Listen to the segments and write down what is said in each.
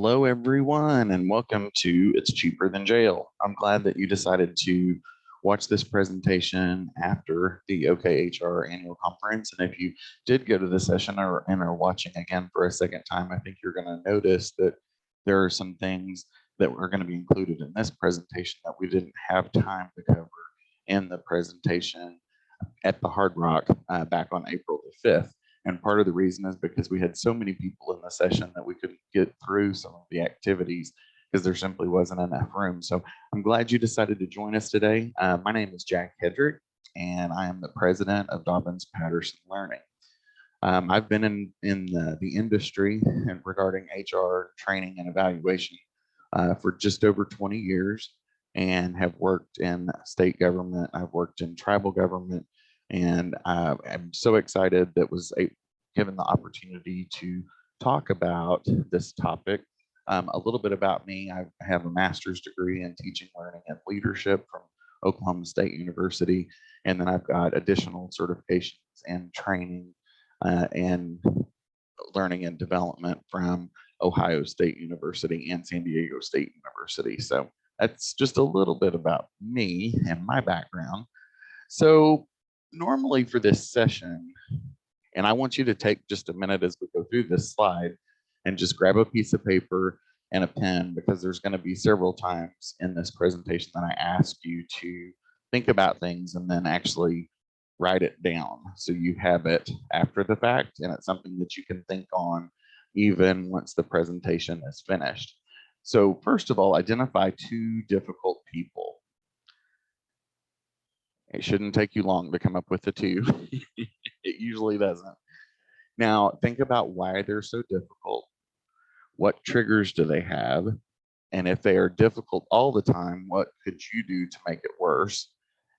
Hello, everyone, and welcome to It's Cheaper Than Jail. I'm glad that you decided to watch this presentation after the OKHR annual conference. And if you did go to the session and are watching again for a second time, I think you're going to notice that there are some things that are going to be included in this presentation that we didn't have time to cover in the presentation at the Hard Rock back on April the 5th. And part of the reason is because we had so many people in the session that we couldn't get through some of the activities because there simply wasn't enough room. So I'm glad you decided to join us today. My name is Jack Hedrick, and I am the president of Dobbins Patterson Learning. I've been in the industry and regarding HR training and evaluation for just over 20 years and have worked in state government. I've worked in tribal government, and I'm so excited that was given the opportunity to talk about this topic. A little bit about me: I have a master's degree in teaching, learning, and leadership from Oklahoma State University, and then I've got additional certifications and training and learning and development from Ohio State University and San Diego State University. So that's just a little bit about me and my background. So normally for this session, and I want you to take just a minute as we go through this slide and just grab a piece of paper and a pen, because there's going to be several times in this presentation that I ask you to think about things and then actually write it down so you have it after the fact, and it's something that you can think on even once the presentation is finished. So first of all, identify two difficult people. It shouldn't take you long to come up with the two. It usually doesn't. Now, think about why they're so difficult. What triggers do they have? And if they are difficult all the time, what could you do to make it worse?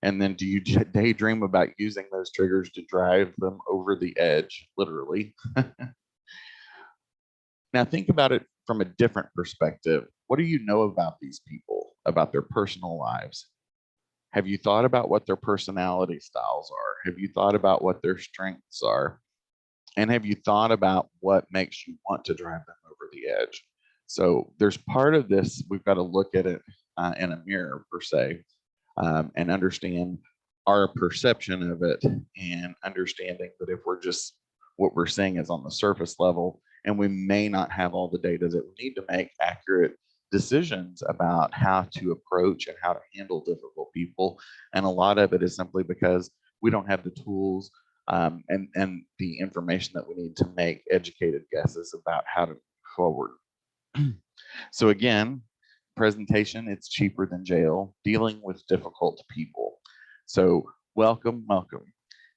And then do you daydream about using those triggers to drive them over the edge, literally? Now, think about it from a different perspective. What do you know about these people, about their personal lives? Have you thought about what their personality styles are? Have you thought about what their strengths are? And have you thought about what makes you want to drive them over the edge? So there's part of this, we've got to look at it in a mirror, per se, and understand our perception of it, and understanding that if we're just, what we're seeing is on the surface level, and we may not have all the data that we need to make accurate decisions about how to approach and how to handle difficult people. And a lot of it is simply because we don't have the tools and the information that we need to make educated guesses about how to move forward. So again, presentation, it's cheaper than jail, dealing with difficult people. So welcome, welcome.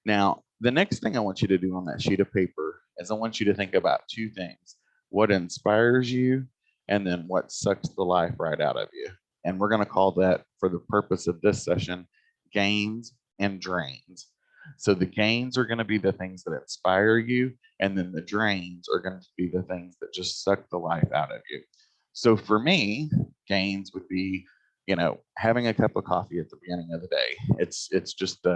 Now, the next thing I want you to do on that sheet of paper is I want you to think about two things: what inspires you, and then what sucks the life right out of you. And we're going to call that, for the purpose of this session, gains and drains. So the gains are going to be the things that inspire you, and then the drains are going to be the things that just suck the life out of you. So for me, gains would be, having a cup of coffee at the beginning of the day. It's just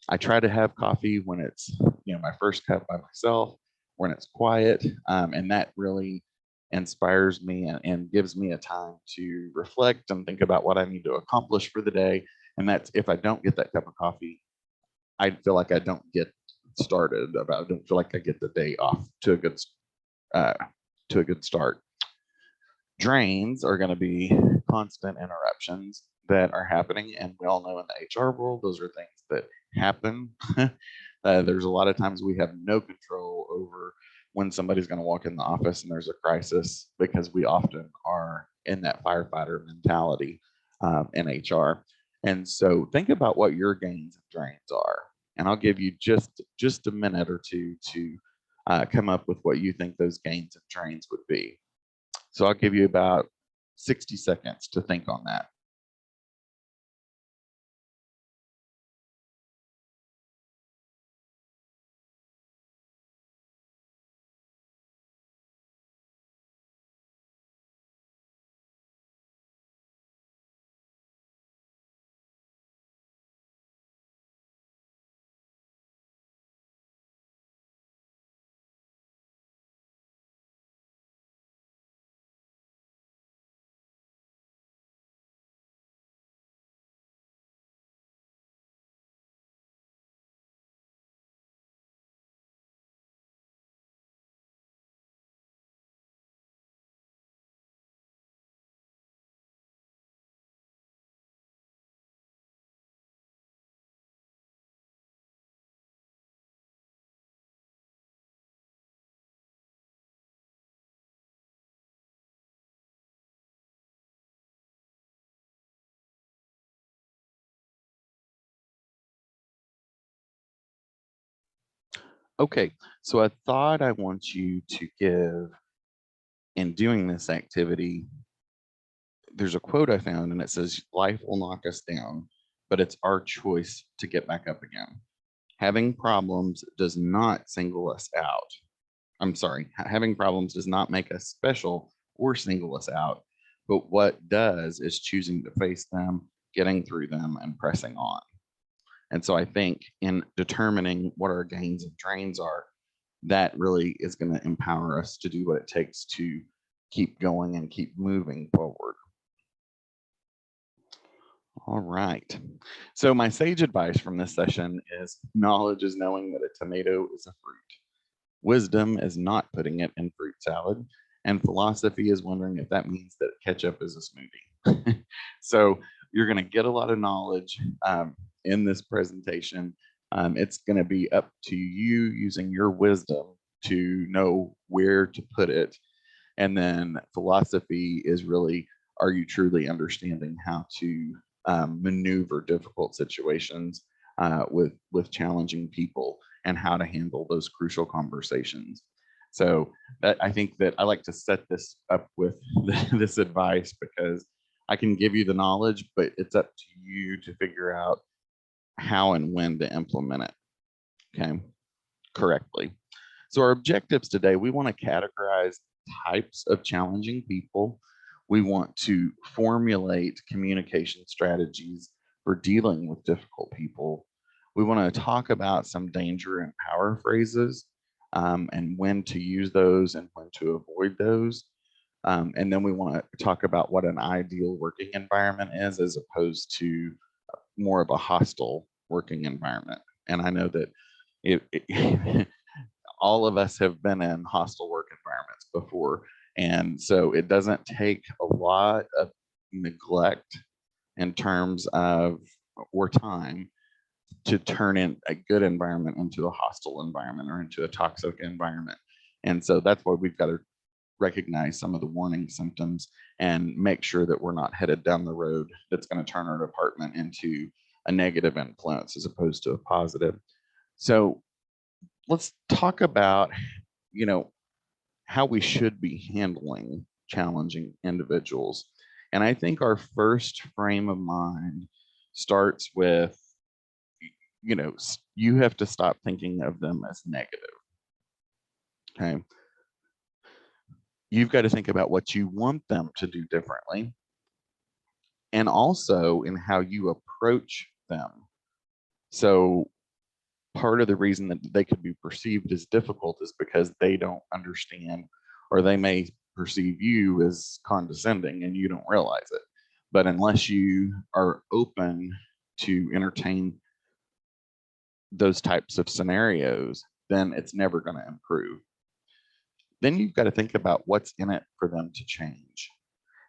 I try to have coffee when it's, my first cup by myself, when it's quiet, and that really inspires me and gives me a time to reflect and think about what I need to accomplish for the day. And that's, if I don't get that cup of coffee, I feel like I don't get started. I don't feel like I get the day off to a good start. Drains are going to be constant interruptions that are happening, and we all know in the HR world, those are things that happen. There's a lot of times we have no control over when somebody's going to walk in the office and there's a crisis, because we often are in that firefighter mentality in HR. And so think about what your gains and drains are, and I'll give you just a minute or two to come up with what you think those gains and drains would be. So I'll give you about 60 seconds to think on that. Okay, so a thought I want you to give in doing this activity, there's a quote I found and it says, life will knock us down, but it's our choice to get back up again. Having problems does not single us out. I'm sorry, having problems does not make us special or single us out, but what does is choosing to face them, getting through them, and pressing on. And so I think in determining what our gains and drains are, that really is going to empower us to do what it takes to keep going and keep moving forward. All right. So my sage advice from this session is knowledge is knowing that a tomato is a fruit. Wisdom is not putting it in fruit salad. And philosophy is wondering if that means that ketchup is a smoothie. So you're going to get a lot of knowledge in this presentation. It's going to be up to you using your wisdom to know where to put it. And then philosophy is really, are you truly understanding how to maneuver difficult situations with challenging people and how to handle those crucial conversations. So I think that I like to set this up with this advice because I can give you the knowledge, but it's up to you to figure out how and when to implement it, okay, correctly. So our objectives today, we want to categorize types of challenging people. We want to formulate communication strategies for dealing with difficult people. We want to talk about some danger and power phrases and when to use those and when to avoid those. And then we want to talk about what an ideal working environment is as opposed to more of a hostile working environment. And I know that all of us have been in hostile work environments before. And so it doesn't take a lot of neglect in terms of or time to turn in a good environment into a hostile environment or into a toxic environment. And so that's why we've got to recognize some of the warning symptoms and make sure that we're not headed down the road that's going to turn our department into a negative influence as opposed to a positive. So let's talk about, how we should be handling challenging individuals. And I think our first frame of mind starts with, you have to stop thinking of them as negative. Okay. You've got to think about what you want them to do differently and also in how you approach them. So part of the reason that they could be perceived as difficult is because they don't understand, or they may perceive you as condescending and you don't realize it. But unless you are open to entertain those types of scenarios, then it's never going to improve. Then you've got to think about what's in it for them to change.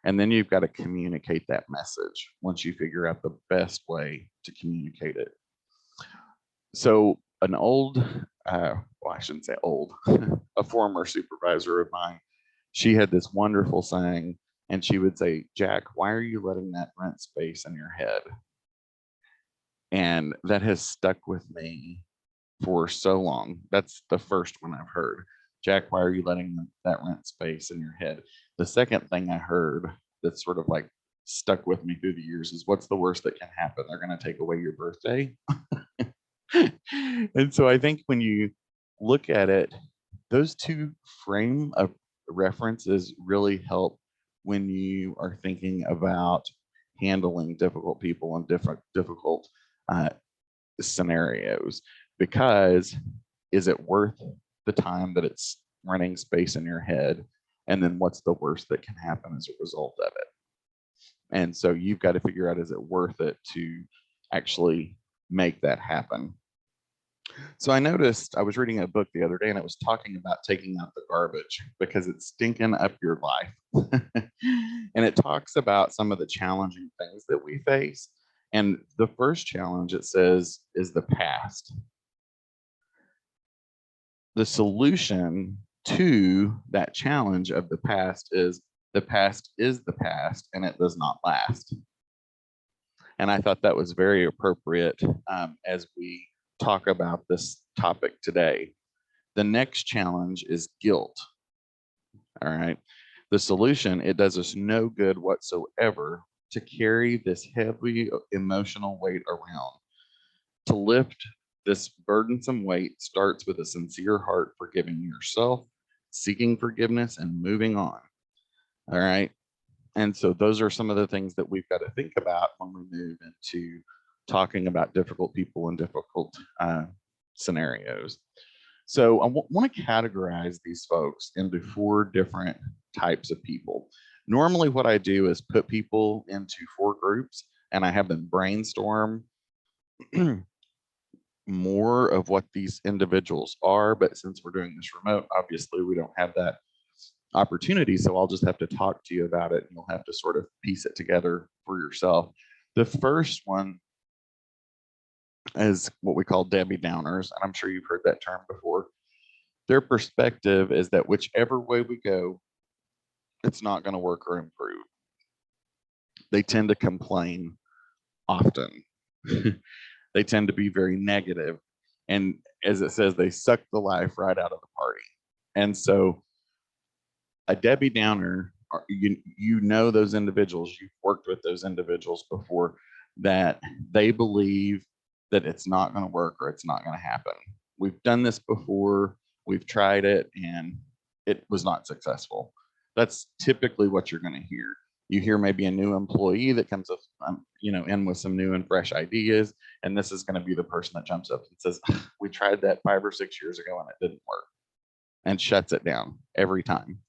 And then you've got to communicate that message once you figure out the best way to communicate it. So an old, well, I shouldn't say old, a former supervisor of mine, she had this wonderful saying, and she would say, Jack, why are you letting that rent space in your head? And that has stuck with me for so long. That's the first one I've heard. Jack, why are you letting that rent space in your head? The second thing I heard that's sort of like stuck with me through the years is, what's the worst that can happen? They're going to take away your birthday. And so I think when you look at it, those two frame of references really help when you are thinking about handling difficult people and difficult scenarios. Because is it worth the time that it's running space in your head? And then what's the worst that can happen as a result of it? And so you've got to figure out, is it worth it to actually make that happen? So I noticed, I was reading a book the other day and it was talking about taking out the garbage because it's stinking up your life. And it talks about some of the challenging things that we face. And the first challenge, it says, is the past. The solution to that challenge of the past is the past and it does not last. And I thought that was very appropriate as we talk about this topic today. The next challenge is guilt. All right. The solution, it does us no good whatsoever to carry this heavy emotional weight around. To lift this burdensome weight starts with a sincere heart forgiving yourself, seeking forgiveness, and moving on. All right. And so those are some of the things that we've got to think about when we move into talking about difficult people and difficult scenarios. So I want to categorize these folks into 4 different types of people. Normally what I do is put people into 4 groups and I have them brainstorm more of what these individuals are. But since we're doing this remote, obviously we don't have that opportunity. So I'll just have to talk to you about it and you'll have to sort of piece it together for yourself. The first one is what we call Debbie Downers. And I'm sure you've heard that term before. Their perspective is that whichever way we go, it's not going to work or improve. They tend to complain often. They tend to be very negative. And as it says, they suck the life right out of the party. And so a Debbie Downer, you know those individuals, you've worked with those individuals before, that they believe that it's not going to work or it's not going to happen. We've done this before, we've tried it, and it was not successful. That's typically what you're going to hear. You hear maybe a new employee that comes up, in with some new and fresh ideas, and this is going to be the person that jumps up and says, "We tried that 5 or 6 years ago and it didn't work," and shuts it down every time.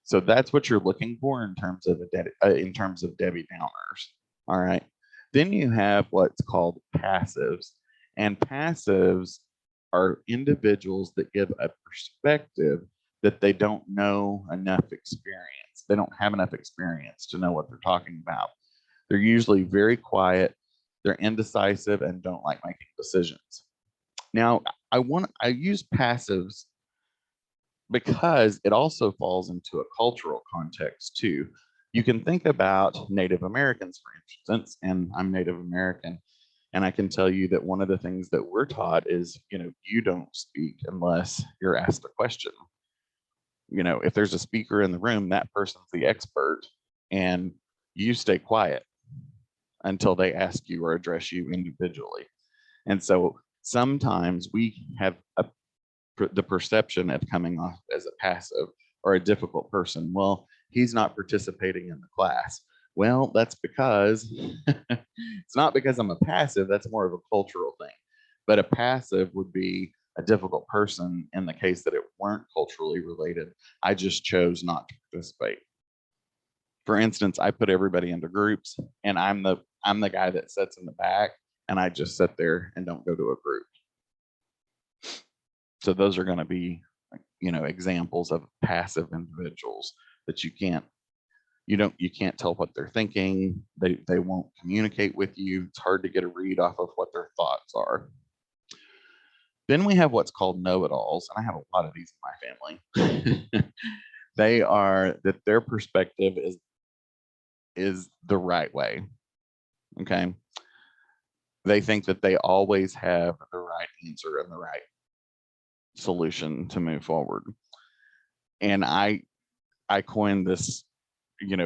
So that's what you're looking for in terms of Debbie Downers. All right. Then you have what's called passives, and passives are individuals that give a perspective that they don't know enough experience. They don't have enough experience to know what they're talking about. They're usually very quiet, they're indecisive, and don't like making decisions. Now, I use passives because it also falls into a cultural context too. You can think about Native Americans, for instance, and I'm Native American. And I can tell you that one of the things that we're taught is, you don't speak unless you're asked a question. If there's a speaker in the room, that person's the expert, and you stay quiet until they ask you or address you individually. And so sometimes we have the perception of coming off as a passive or a difficult person. Well, he's not participating in the class. Well, that's because it's not because I'm a passive, that's more of a cultural thing. But a passive would be a difficult person in the case that it weren't culturally related. I just chose not to participate. For instance, I put everybody into groups, and I'm the guy that sits in the back, and I just sit there and don't go to a group. So those are going to be, examples of passive individuals that you can't tell what they're thinking. They won't communicate with you. It's hard to get a read off of what their thoughts are. Then we have what's called know-it-alls, and I have a lot of these in my family. They are that their perspective is the right way. Okay. They think that they always have the right answer and the right solution to move forward. And I coined this,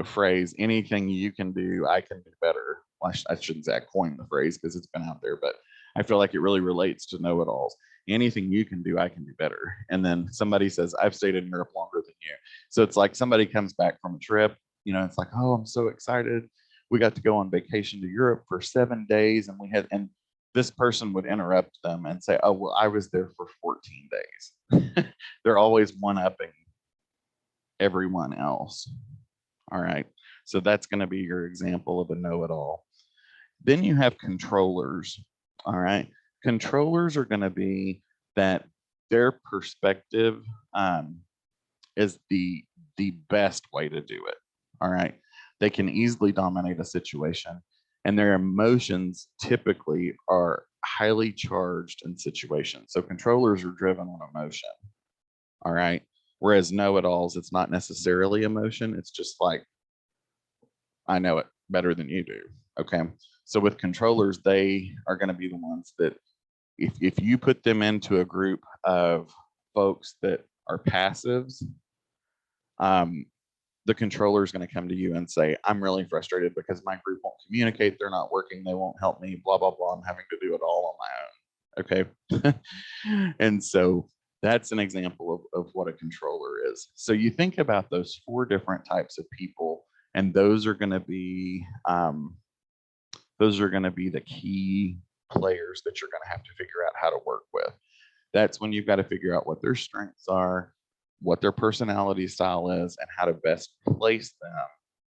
phrase, anything you can do, I can do better. Well, I shouldn't say I coined the phrase because it's been out there, but I feel like it really relates to know-it-alls. Anything you can do, I can do better. And then somebody says, I've stayed in Europe longer than you. So it's like somebody comes back from a trip, it's like, oh, I'm so excited. We got to go on vacation to Europe for 7 days, and this person would interrupt them and say, oh, well, I was there for 14 days. They're always one-upping everyone else. All right. So that's going to be your example of a know-it-all. Then you have controllers. All right. Controllers are going to be that their perspective is the best way to do it. All right. They can easily dominate a situation, and their emotions typically are highly charged in situations. So controllers are driven on emotion. All right. Whereas know-it-alls, it's not necessarily emotion. It's just like, I know it better than you do. Okay. So with controllers, they are going to be the ones that if you put them into a group of folks that are passives, the controller is going to come to you and say, I'm really frustrated because my group won't communicate. They're not working. They won't help me, blah, blah, blah. I'm having to do it all on my own. Okay. And so that's an example of what a controller is. So you think about those 4 different types of people, and those are going to be the key players that you're going to have to figure out how to work with. That's when you've got to figure out what their strengths are, what their personality style is, and how to best place them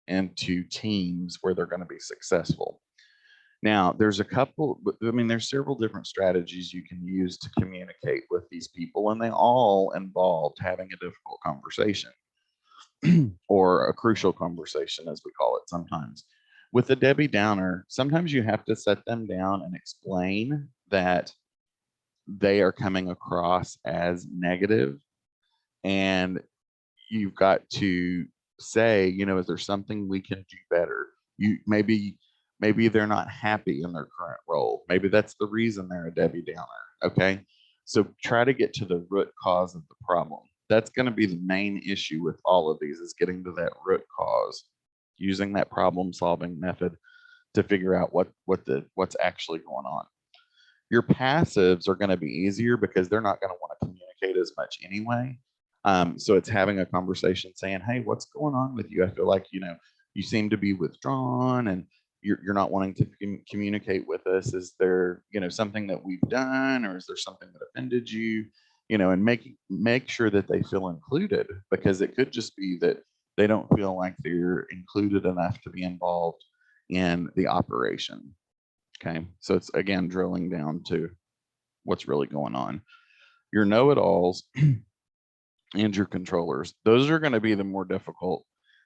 into teams where they're going to be successful. Now, there's several different strategies you can use to communicate with these people, and they all involved having a difficult conversation or a crucial conversation, as we call it sometimes. With the Debbie Downer, sometimes you have to set them down and explain that they are coming across as negative, and you've got to say, is there something we can do better? Maybe they're not happy in their current role. Maybe that's the reason they're a Debbie Downer. Okay. So try to get to the root cause of the problem. That's going to be the main issue with all of these, is getting to that root cause, using that problem solving method to figure out what's actually going on. Your passives are going to be easier because they're not going to want to communicate as much anyway. So it's having a conversation saying, hey, what's going on with you? I feel like, you seem to be withdrawn and you're not wanting to communicate with us. Is there, something that we've done, or is there something that offended you? And make sure that they feel included, because it could just be that they don't feel like they're included enough to be involved in the operation. Okay. So it's, again, drilling down to what's really going on. Your know-it-alls and your controllers, those are going to be the more difficult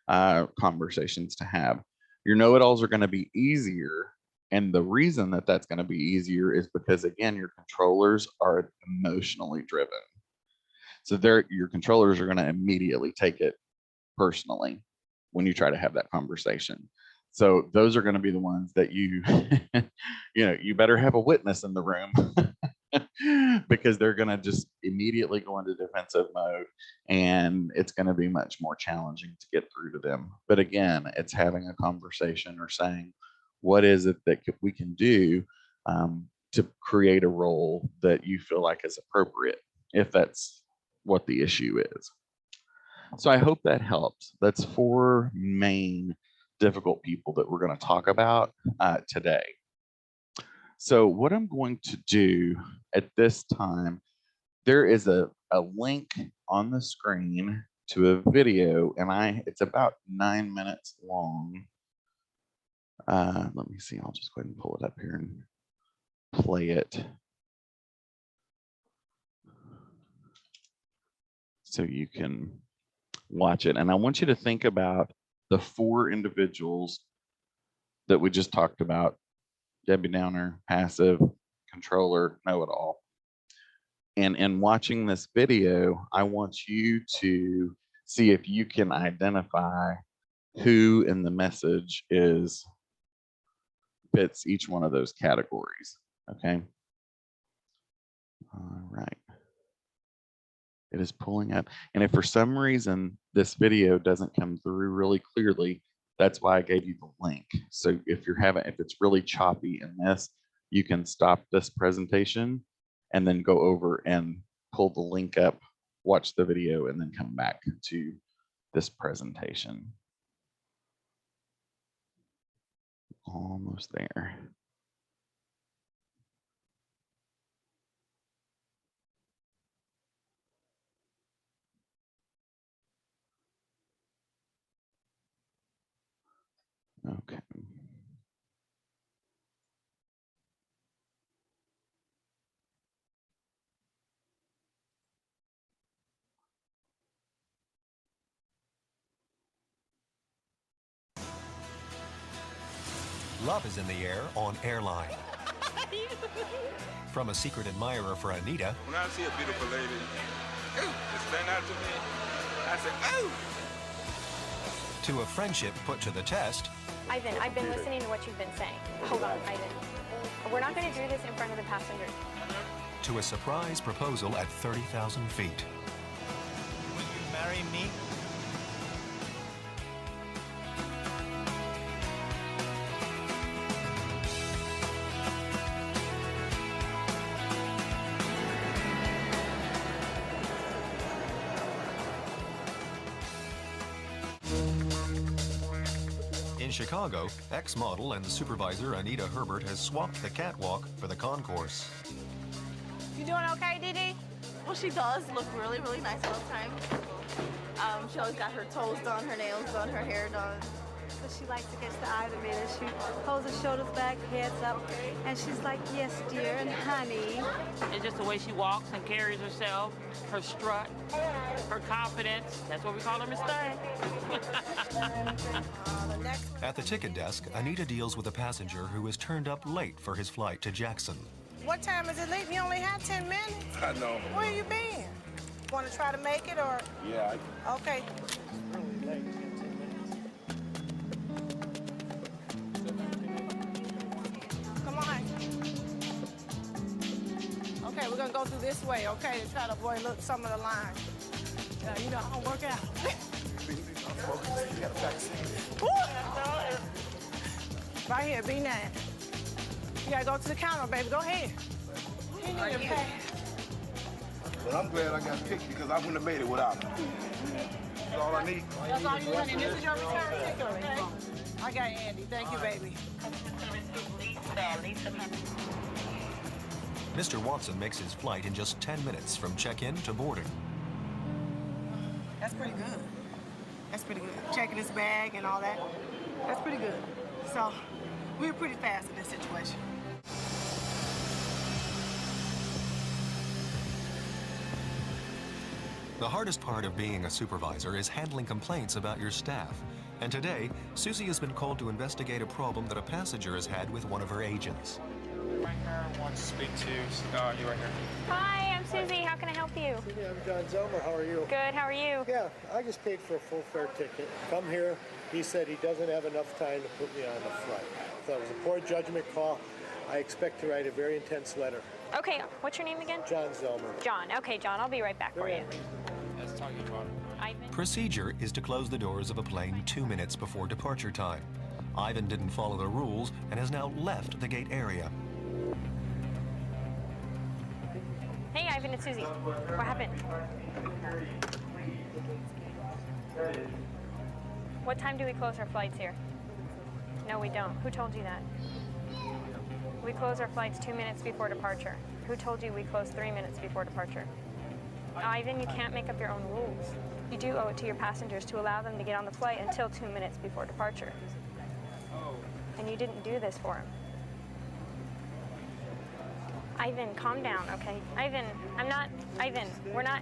conversations to have. Your know-it-alls are going to be easier. And the reason that that's going to be easier is because, again, your controllers are emotionally driven. So your controllers are going to immediately take it personally when you try to have that conversation. So those are going to be the ones that you better have a witness in the room because they're going to just immediately go into defensive mode, and it's going to be much more challenging to get through to them. But again, it's having a conversation or saying, what is it that we can do to create a role that you feel like is appropriate, if that's what the issue is. So I hope that helps. That's 4 main difficult people that we're going to talk about today. So what I'm going to do at this time, there is a link on the screen to a video, and it's about 9 minutes long. Let me see. I'll just go ahead and pull it up here and play it, so you can watch it. And I want you to think about the 4 individuals that we just talked about: Debbie Downer, passive, controller, know-it-all. And in watching this video, I want you to see if you can identify who in the message fits each one of those categories. Okay. All right. It is pulling up. And if for some reason this video doesn't come through really clearly, that's why I gave you the link. So if it's really choppy in this, you can stop this presentation and then go over and pull the link up, watch the video, and then come back to this presentation. Almost there. Okay. Love is in the air on Airline. From a secret admirer for Anita. When I see a beautiful lady, just stand out to me, I say, oh! To a friendship put to the test. Ivan, I've been listening to what you've been saying. Hold on, Ivan. We're not going to do this in front of the passengers. to a surprise proposal at 30,000 feet. Will you marry me? In Chicago, ex-model and supervisor Anita Herbert has swapped the catwalk for the concourse. You doing okay, Dee? Well, she does look really, really nice all the time. She always got her toes done, her nails done, her hair done. So she likes to catch the eye of the man. She holds her shoulders back, heads up, and she's like, yes, dear, and honey. It's just the way she walks and carries herself, her strut, her confidence. That's what we call her, Miss Thing. At the ticket desk, Anita deals with a passenger who is turned up late for his flight to Jackson. What time is it leaving? You only have 10 minutes. I know. Where you been? Want to try to make it or? Yeah. Okay. Come on. Okay, we're gonna go through this way, okay, to try to avoid some of the lines. You know, I'll work out. Woo! Right here, B9. You gotta go to the counter, baby. Go ahead. You need your pay. Well, I'm glad I got picked because I wouldn't have made it without him. That's all I need. That's all you need. And this is your return ticket, okay? I got Andy. Thank you, baby. Mr. Watson makes his flight in just 10 minutes from check-in to boarding. That's pretty good. That's pretty good. Checking his bag and all that. That's pretty good. So, we were pretty fast in this situation. The hardest part of being a supervisor is handling complaints about your staff. And today, Susie has been called to investigate a problem that a passenger has had with one of her agents. Right here, I want to speak to you right here. Hi, I'm Susie. How can I help you? Susie, I'm John Zelmer. How are you? Good. How are you? Yeah, I just paid for a full fare ticket. Come here. He said he doesn't have enough time to put me on the flight. So it was a poor judgment call. I expect to write a very intense letter. Okay. What's your name again? John Zelmer. John. Okay, John. I'll be right back for you. Let's talk about it. Ivan. Procedure is to close the doors of a plane 2 minutes before departure time. Ivan didn't follow the rules and has now left the gate area. Hey, Ivan. It's Susie. What happened? What time do we close our flights here? No, we don't. Who told you that? We close our flights 2 minutes before departure. Who told you we close 3 minutes before departure? Ivan, you can't make up your own rules. You do owe it to your passengers to allow them to get on the flight until 2 minutes before departure. And you didn't do this for him. Ivan, calm down, okay? Ivan, we're not...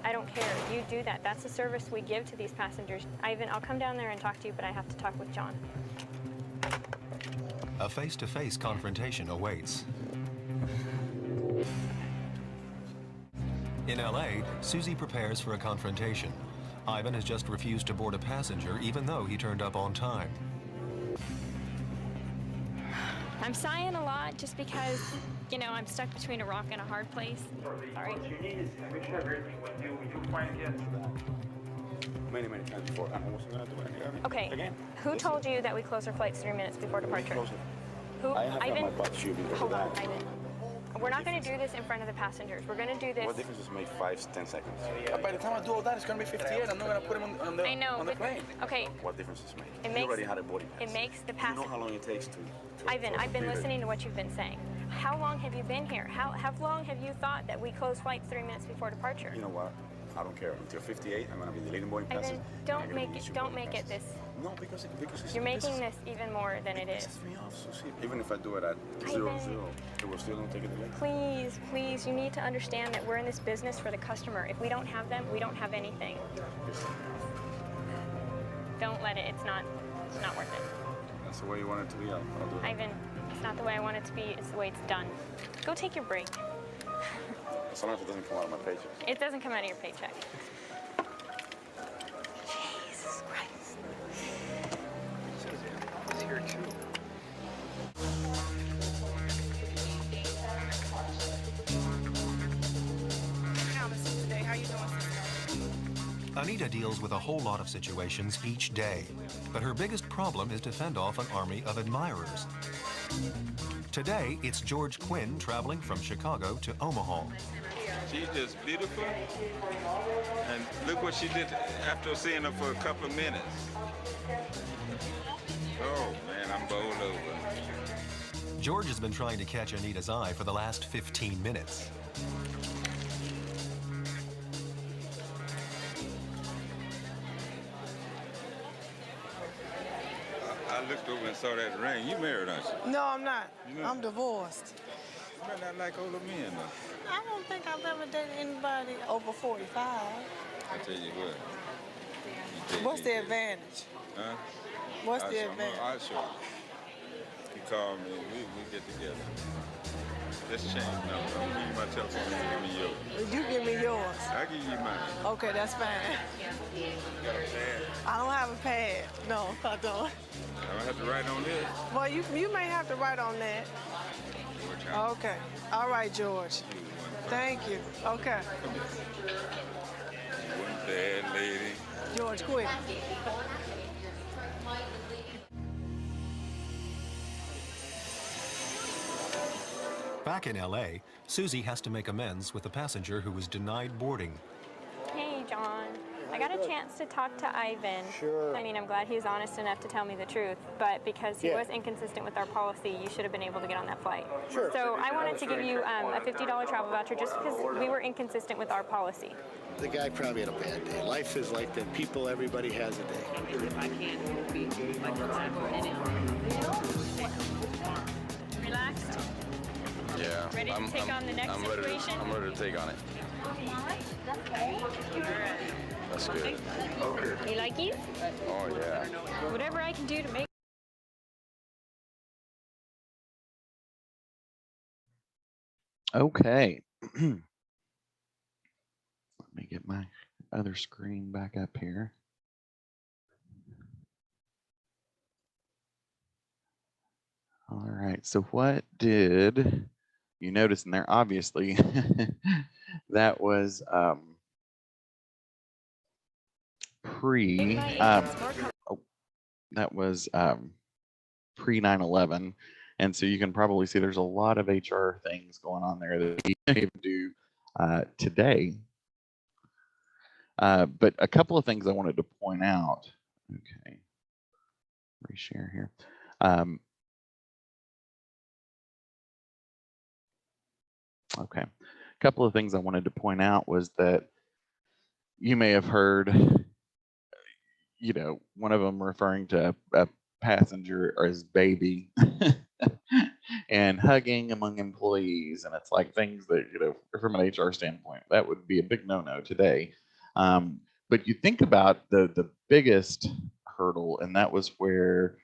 I don't care. You do that. That's the service we give to these passengers. Ivan, I'll come down there and talk to you, but I have to talk with John. A face-to-face confrontation awaits. In LA, Susie prepares for a confrontation. Ivan has just refused to board a passenger even though he turned up on time. I'm sighing a lot just because, you know, I'm stuck between a rock and a hard place. Sorry. What you need is to make sure everything we do find again. Many times before. I wasn't going to do it again. Okay. Again. Who told you that we close our flights 3 minutes before departure? Who? I have Ivan? my butt shoe because Hold of on, that. Ivan. We're not going to do this in front of the passengers. We're going to do this. What difference does it make 5-10 seconds? By the time I do all that, it's going to be 58. I'm not going to put him on the, I know, on the but plane. okay. What difference does it make? It You makes, already had a boarding pass. It makes the You passenger. know how long it takes to Ivan, I've been complete it. listening to what you've been saying. How long have you been here? How long have you thought that we close flights 3 minutes before departure? You know what? I don't care. Until 58, I'm going to be deleting boarding passes. Ivan, don't make it this. No, because it's... You're making this even more than it is. Pisses me off, Susie. Even if I do it at 0-0, it will still don't take it away. Please, please, you need to understand that we're in this business for the customer. If we don't have them, we don't have anything. Don't let it. It's not worth it. That's the way you want it to be. I'll do it. Ivan, it's not the way I want it to be. It's the way it's done. Go take your break. Sometimes it doesn't come out of my paycheck. It doesn't come out of your paycheck. Jesus Christ. It's here too. Anita deals with a whole lot of situations each day, but her biggest problem is to fend off an army of admirers. Today, it's George Quinn traveling from Chicago to Omaha. She's just beautiful, and look what she did after seeing her for a couple of minutes. Oh man, I'm bowled over. George has been trying to catch Anita's eye for the last 15 minutes. I looked over and saw that ring. You married, aren't you? No, I'm not. You know- I'm divorced. You might not like older men, though. I don't think I've ever dated anybody over 45. I tell you what. You date What's me, the advantage? Huh? What's the advantage? I'll show you. You call me, we get together. Let's change numbers. I'm gonna give you my telephone, you give me yours. You give me yours. I'll give you mine. Okay, that's fine. You got a pad? I don't have a pad. No, I don't. I don't have to write on this. Well, you may have to write on that. Okay. All right, George. Thank you. Okay. One bad lady. George, quit. Back in LA, Susie has to make amends with a passenger who was denied boarding. Hey, John. I got a chance to talk to Ivan. Sure. I mean, I'm glad he's honest enough to tell me the truth, but because he Yeah. was inconsistent with our policy, you should have been able to get on that flight. Sure. So I wanted to give you a $50 travel voucher just because we were inconsistent with our policy. The guy probably had a bad day. Life is like that. People, everybody has a day. Relaxed? Yeah. Ready to take on the next situation? I'm ready to take on it. That's good. You like it? Oh, yeah. Whatever I can do to make. Okay. Let me get my other screen back up here. All right. So what did you notice in there? Obviously, that was pre pre 9/11, and so you can probably see there's a lot of HR things going on there that we can do today. But a couple of things I wanted to point out. Okay, reshare here. Okay, a couple of things I wanted to point out was that you may have heard, you know, one of them referring to a passenger or his baby and hugging among employees. And it's like things that, you know, from an HR standpoint, that would be a big no-no today. But you think about the biggest hurdle, and that was where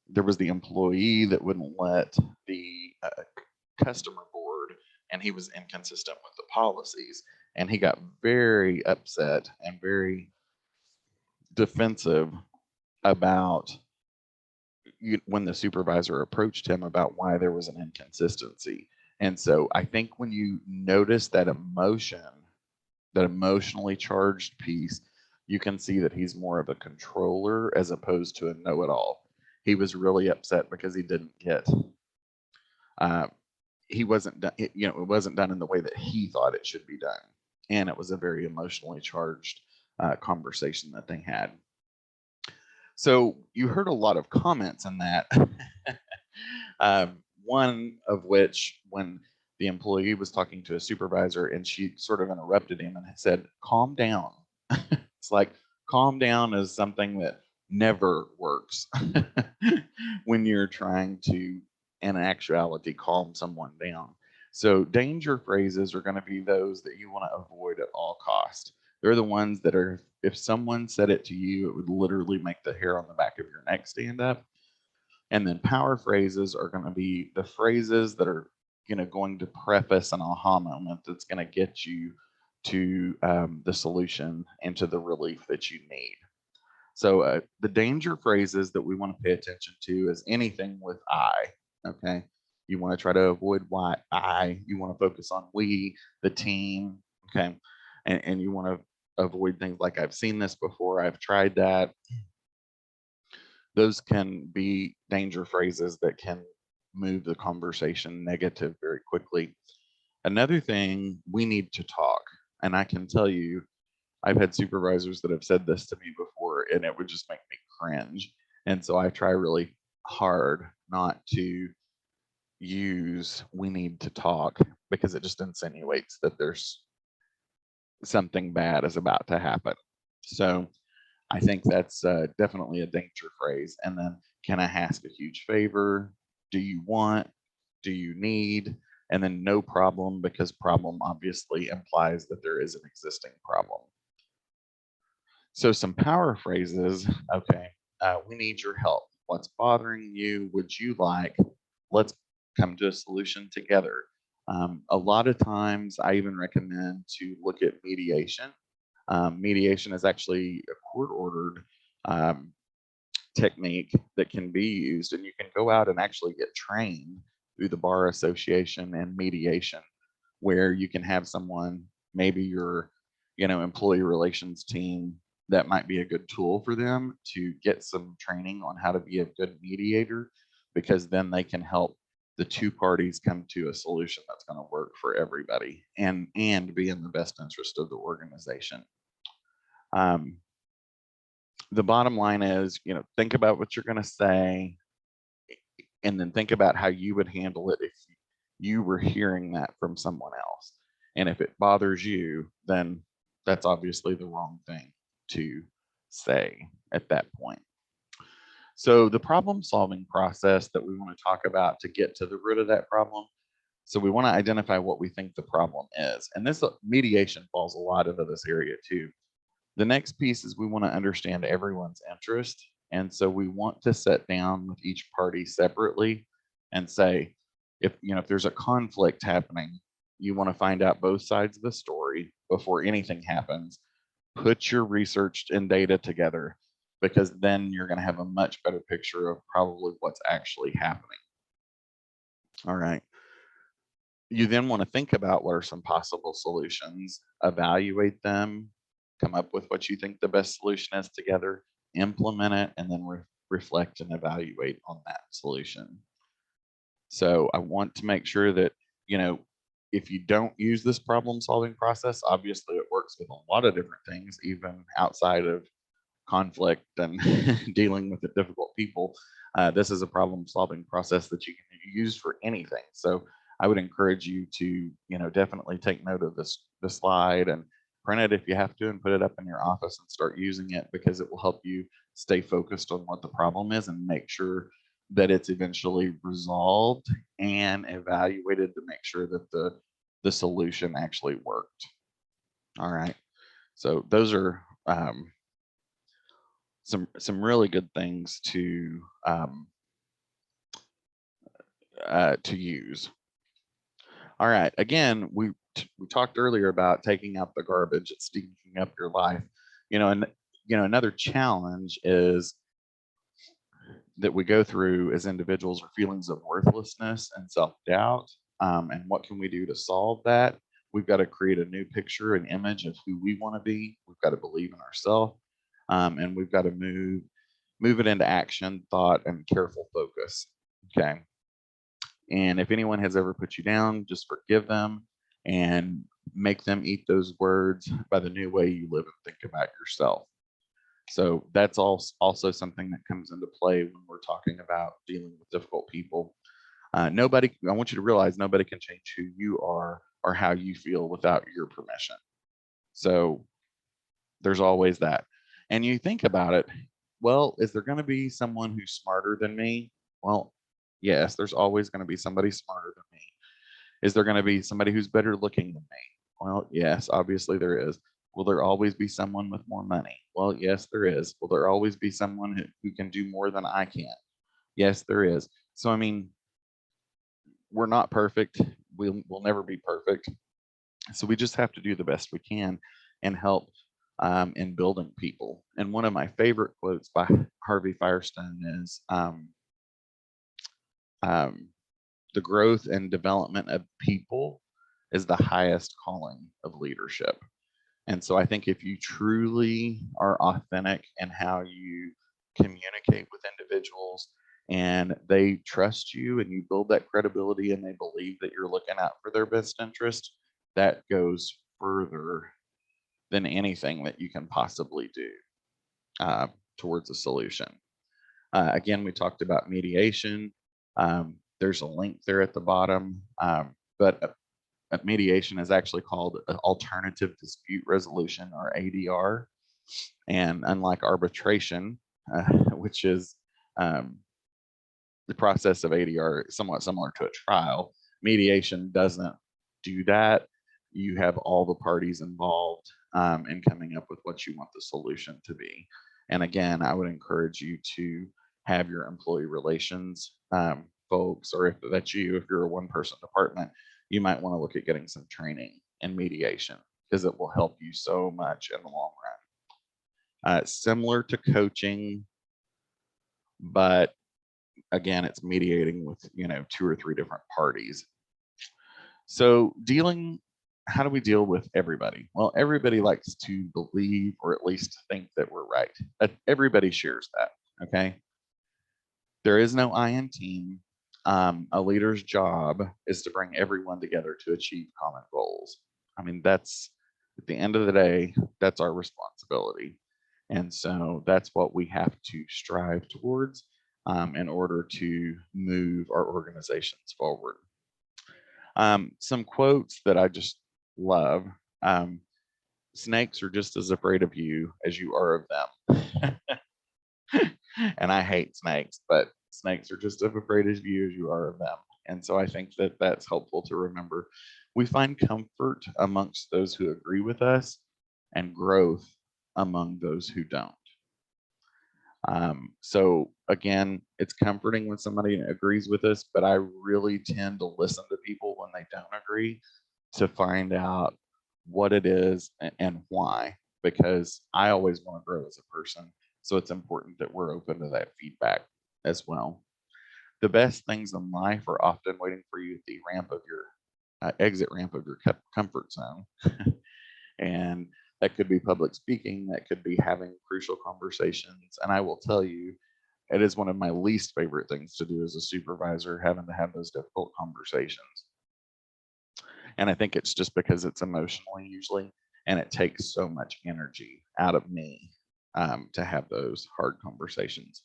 there was the employee that wouldn't let the customer board, and he was inconsistent with the policies. And he got very upset and very defensive about when the supervisor approached him about why there was an inconsistency. And so I think when you notice that emotion, that emotionally charged piece, you can see that he's more of a controller as opposed to a know-it-all. He was really upset because he didn't get, he wasn't done, you know, it wasn't done in the way that he thought it should be done. And it was a very emotionally charged conversation that they had. So you heard a lot of comments in that. One of which, when the employee was talking to a supervisor and she sort of interrupted him and said, "Calm down." It's like, calm down is something that never works when you're trying to, in actuality, calm someone down. So danger phrases are going to be those that you want to avoid at all costs. They're the ones that are, if someone said it to you, it would literally make the hair on the back of your neck stand up. And then power phrases are going to be the phrases that are, you know, going to preface an aha moment that's going to get you to the solution and to the relief that you need. So the danger phrases that we want to pay attention to is anything with I. Okay, you want to try to avoid I. You want to focus on we, the team. Okay, and you want to avoid things like I've seen this before, I've tried that. Those can be danger phrases that can move the conversation negative very quickly. Another thing, we need to talk. And I can tell you, I've had supervisors that have said this to me before, and it would just make me cringe. And so I try really hard not to use "we need to talk" because it just insinuates that there's something bad is about to happen. So I think that's definitely a danger phrase. And then, can I ask a huge favor? Do you want? Do you need? And then no problem, because problem obviously implies that there is an existing problem. So some power phrases. Okay, we need your help. What's bothering you? Would you like? Let's come to a solution together. A lot of times I even recommend to look at mediation. Mediation is actually a court-ordered technique that can be used, and you can go out and actually get trained through the Bar Association and mediation, where you can have someone, maybe your employee relations team, that might be a good tool for them to get some training on how to be a good mediator, because then they can help the two parties come to a solution that's going to work for everybody and be in the best interest of the organization. The bottom line is, think about what you're going to say, and then think about how you would handle it if you were hearing that from someone else. And if it bothers you, then that's obviously the wrong thing to say at that point. So the problem solving process that we want to talk about to get to the root of that problem. So we want to identify what we think the problem is. And this mediation falls a lot into this area too. The next piece is we want to understand everyone's interest. And so we want to sit down with each party separately and say, if there's a conflict happening, you want to find out both sides of the story before anything happens. Put your research and data together, because then you're going to have a much better picture of probably what's actually happening. All right. You then want to think about what are some possible solutions, evaluate them, come up with what you think the best solution is together, implement it, and then reflect and evaluate on that solution. So I want to make sure that, if you don't use this problem solving process, obviously it works with a lot of different things, even outside of conflict and dealing with the difficult people. This is a problem solving process that you can use for anything. So I would encourage you to, definitely take note of this slide and print it if you have to, and put it up in your office and start using it, because it will help you stay focused on what the problem is and make sure that it's eventually resolved and evaluated to make sure that the solution actually worked. All right. So those are some really good things to use. All right. Again, we talked earlier about taking out the garbage, it's stinking up your life. Another challenge is that we go through as individuals are feelings of worthlessness and self-doubt. And what can we do to solve that? We've got to create a new picture, an image of who we want to be. We've got to believe in ourselves, and we've got to move it into action, thought, and careful focus. Okay. And if anyone has ever put you down, just forgive them and make them eat those words by the new way you live and think about yourself. So that's also something that comes into play when we're talking about dealing with difficult people. I want you to realize nobody can change who you are or how you feel without your permission. So there's always that. And you think about it, well, is there going to be someone who's smarter than me? Well, yes, there's always going to be somebody smarter than me. Is there going to be somebody who's better looking than me? Well, yes, obviously there is. Will there always be someone with more money? Well, yes, there is. Will there always be someone who can do more than I can? Yes, there is. So, I mean, we're not perfect. We'll never be perfect. So we just have to do the best we can and help in building people. And one of my favorite quotes by Harvey Firestone is, the growth and development of people is the highest calling of leadership. And so I think if you truly are authentic in how you communicate with individuals and they trust you and you build that credibility and they believe that you're looking out for their best interest, that goes further than anything that you can possibly do towards a solution. Again, we talked about mediation. There's a link there at the bottom, but mediation is actually called alternative dispute resolution, or ADR. And unlike arbitration, which is the process of ADR somewhat similar to a trial, mediation doesn't do that. You have all the parties involved in coming up with what you want the solution to be. And again, I would encourage you to have your employee relations folks, or if that's you, if you're a one-person department, you might want to look at getting some training in mediation because it will help you so much in the long run. Similar to coaching, but again, it's mediating with, 2 or 3 different parties. So how do we deal with everybody? Well, everybody likes to believe or at least think that we're right. Everybody shares that, okay? There is no I in team. A leader's job is to bring everyone together to achieve common goals. I mean, that's at the end of the day, that's our responsibility. And so that's what we have to strive towards in order to move our organizations forward. Some quotes that I just love. Snakes are just as afraid of you as you are of them. And I hate snakes, but snakes are just as afraid of you as you are of them. And so I think that that's helpful to remember. We find comfort amongst those who agree with us and growth among those who don't. So again, it's comforting when somebody agrees with us, but I really tend to listen to people when they don't agree to find out what it is and why, because I always want to grow as a person. So it's important that we're open to that feedback as well. The best things in life are often waiting for you at the ramp of your exit ramp of your comfort zone. And that could be public speaking, that could be having crucial conversations. And I will tell you, it is one of my least favorite things to do as a supervisor, having to have those difficult conversations. And I think it's just because it's emotional usually, and it takes so much energy out of me to have those hard conversations.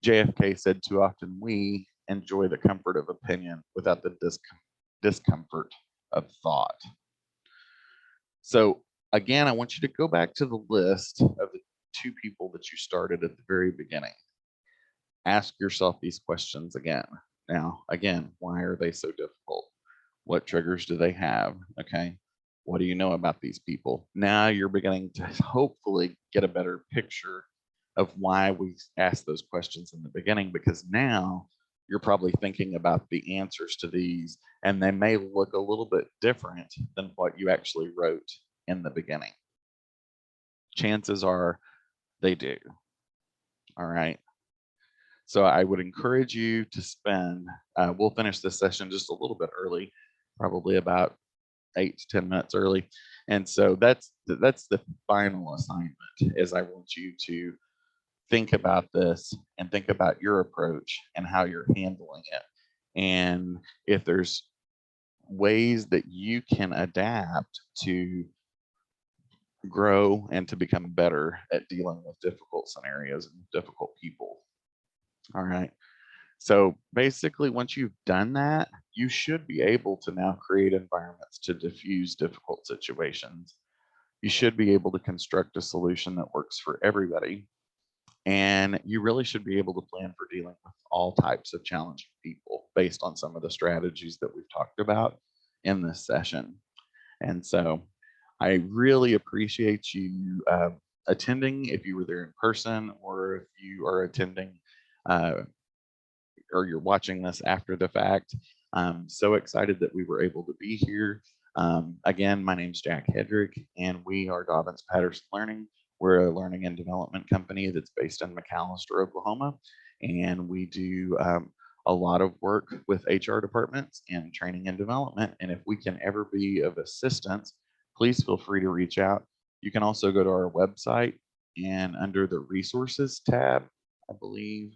JFK said, too often we enjoy the comfort of opinion without the discomfort of thought. So again, I want you to go back to the list of the 2 people that you started at the very beginning. Ask yourself these questions again. Now, again, why are they so difficult? What triggers do they have? Okay. What do you know about these people? Now you're beginning to hopefully get a better picture of why we asked those questions in the beginning, because now you're probably thinking about the answers to these, and they may look a little bit different than what you actually wrote in the beginning. Chances are they do. All right. So I would encourage you to spend, we'll finish this session just a little bit early, probably about 8 to 10 minutes early. And so that's the final assignment, is I want you to think about this and think about your approach and how you're handling it. And if there's ways that you can adapt to grow and to become better at dealing with difficult scenarios and difficult people. All right. So basically, once you've done that, you should be able to now create environments to diffuse difficult situations. You should be able to construct a solution that works for everybody. And you really should be able to plan for dealing with all types of challenging people based on some of the strategies that we've talked about in this session. And so I really appreciate you attending, if you were there in person, or if you are attending or you're watching this after the fact. I'm so excited that we were able to be here. Again, my name's Jack Hedrick, and we are Dobbins Patterson Learning. We're a learning and development company that's based in McAlester, Oklahoma, and we do a lot of work with HR departments and training and development. And if we can ever be of assistance please feel free to reach out. You can also go to our website, and under the resources tab, I believe,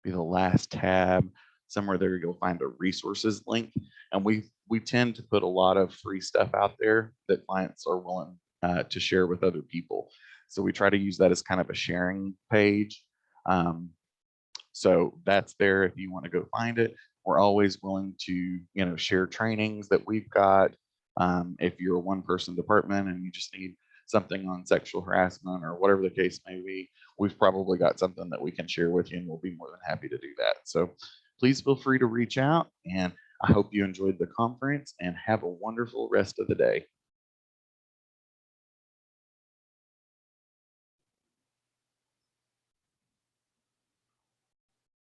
be the last tab. Somewhere there you'll find a resources link, and we tend to put a lot of free stuff out there that clients are willing to share with other people. So we try to use that as kind of a sharing page. So that's there if you want to go find it. We're always willing to, share trainings that we've got. If you're a one-person department and you just need something on sexual harassment or whatever the case may be, we've probably got something that we can share with you, and we'll be more than happy to do that. So please feel free to reach out, and I hope you enjoyed the conference and have a wonderful rest of the day.